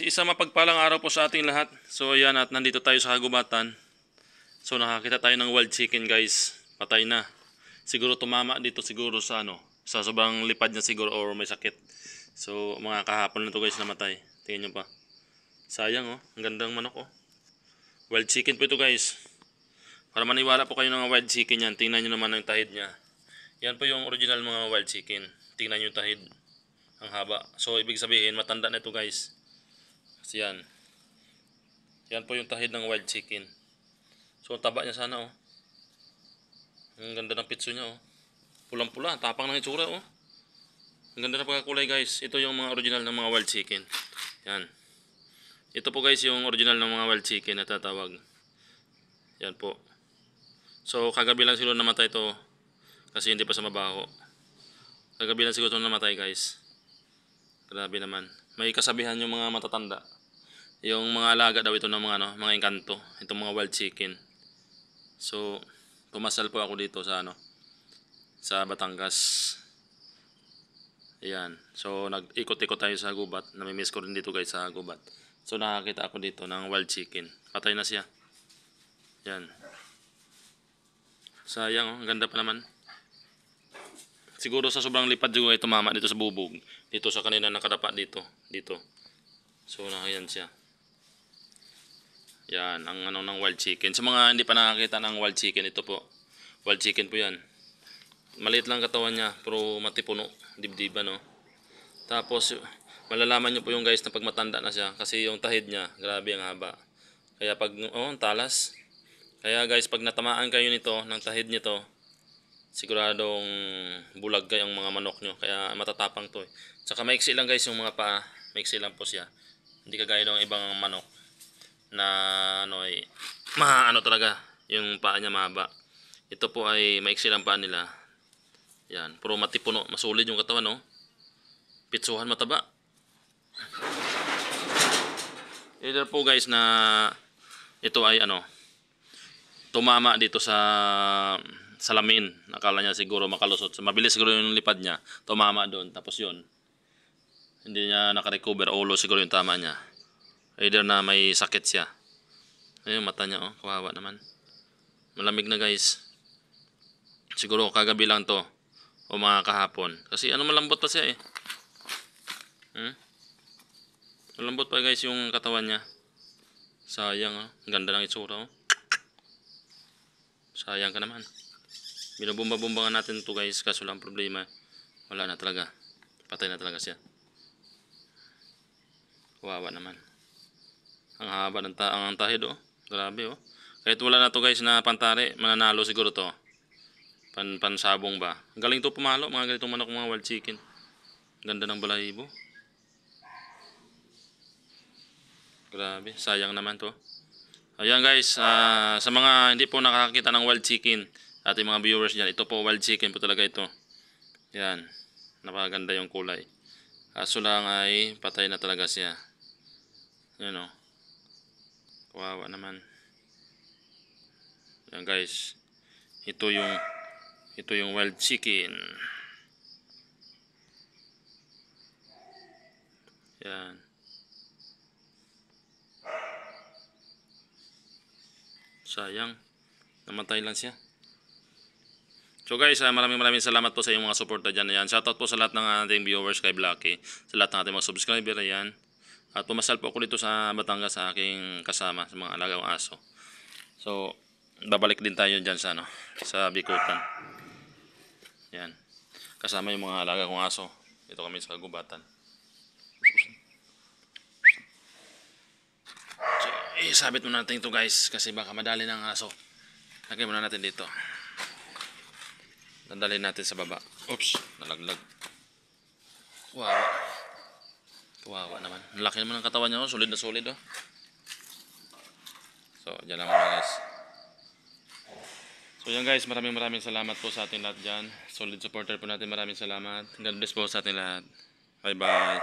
isa mapagpalang araw po sa ating lahat. So ayan, at nandito tayo sa kagubatan. So nakakita tayo ng wild chicken guys. Patay na. Siguro tumama dito siguro sa sa sobrang lipad niya siguro or may sakit. So mga kahapon na to guys namatay. Tingnan nyo pa. Sayang ang gandang manok Wild chicken po ito guys. Para maniwala po kayo ng wild chicken yan, tingnan nyo naman ang tahid niya. Yan po yung original mga wild chicken. Tingnan nyo yung tahid. Ang haba. So ibig sabihin matanda na ito guys. Kasi yan. Yan po yung tahid ng wild chicken. So taba niya sana Ang ganda ng pitso niya Pulang-pula, tapang ng itsura Ang ganda ng pagkakulay guys. Ito yung mga original ng mga wild chicken. Yan. Ito po guys yung original ng mga wild chicken na tatawag. Yan po. So kagabi lang siguro namatay ito kasi hindi pa sa mabaho. Kagabi lang siguro ito namatay guys. Grabe naman. May kasabihan yung mga matatanda. Yung mga alaga daw ito ng mga mga engkanto, itong mga wild chicken. So, pumasal po ako dito sa sa Batangas. Ayan. So, nag-ikot-ikot tayo sa gubat. Nami-miss ko rin dito guys sa gubat. So, nakakita ako dito ng wild chicken. Patay na siya. Yan. Sayang ang ganda pa naman. Siguro sa sobrang lipad juga ito mama dito sa bubog. Dito sa kanina nakadapa dito. So nakayan siya. Yan ang ng wild chicken. Sa mga hindi pa nakakita ng wild chicken, ito po. Wild chicken po yan. Maliit lang katawan niya pero matipuno. Dibdiban Tapos malalaman niyo po yung guys na pag matanda na siya kasi yung tahid niya, grabe ang haba. Kaya pag talas. Kaya guys pag natamaan kayo nito ng tahid nito, siguradong bulag kayong mga manok nyo. Kaya matatapang to Tsaka maiksi lang guys yung mga paa. Maiksi lang po siya. Hindi kagaya ng ibang manok na ay talaga. Yung paa niya mahaba. Ito po ay maiksi lang paa nila. Yan. Pero matipuno. Masulid yung katawan Pitsuhan mataba. Either po guys na ito ay tumama dito sa salamin. Akala niya siguro makalusot. Mabilis siguro yung lipad niya. Tumama doon. Tapos yun. Hindi niya nakarecover. Ulo siguro yung tama niya. Either na may sakit siya. Ayun mata niya kawawa naman. Malamig na guys. Siguro kagabi lang to. O mga kahapon. Kasi malambot pa siya Malambot pa guys yung katawan niya. Sayang Ang ganda ng itsura Sayang ka naman. Binubumba-bumbangan natin ito guys. Kaso lang problema. Wala na talaga. Patay na talaga siya. Kawawa naman. Ang haba ng ang tahid Grabe Kahit wala na to guys na pantari, mananalo siguro to. Pansabong ba. Galing to pumalo. Mga ganitong manok mga wild chicken. Ganda ng balahibo. Grabe. Sayang naman to. Ayan guys. Sa mga hindi po nakakita ng wild chicken, ating mga viewers dyan, ito po wild chicken po talaga ito. Yan. Napakaganda yung kulay. Kaso lang ay patay na talaga siya. Yan Kawawa naman. Yan guys. Ito yung wild chicken. Yan. Sayang. Namatay lang siya. So guys, maraming salamat po sa inyong mga suporta dyan. Ayan. Shoutout po sa lahat ng ating viewers kay Blacky. Sa lahat ng ating mga subscriber. Ayan. At pumasal po ako dito sa Batangas sa aking kasama sa mga alagang aso. So, babalik din tayo dyan sa Bikutan. Ayan. Kasama yung mga alaga kong aso. Dito kami sa gubatan. So, isabit muna natin ito guys kasi baka madali ng aso. Lagay muna natin dito. Dadalhin natin sa baba. Oops, nalaglag. Kawawa naman. Laki naman ng katawan niya solid na solid So, dyan lang muna guys. So yan guys, maraming salamat po sa ating lahat dyan. Solid supporter po natin, maraming salamat. God bless po sa ating lahat. Bye bye.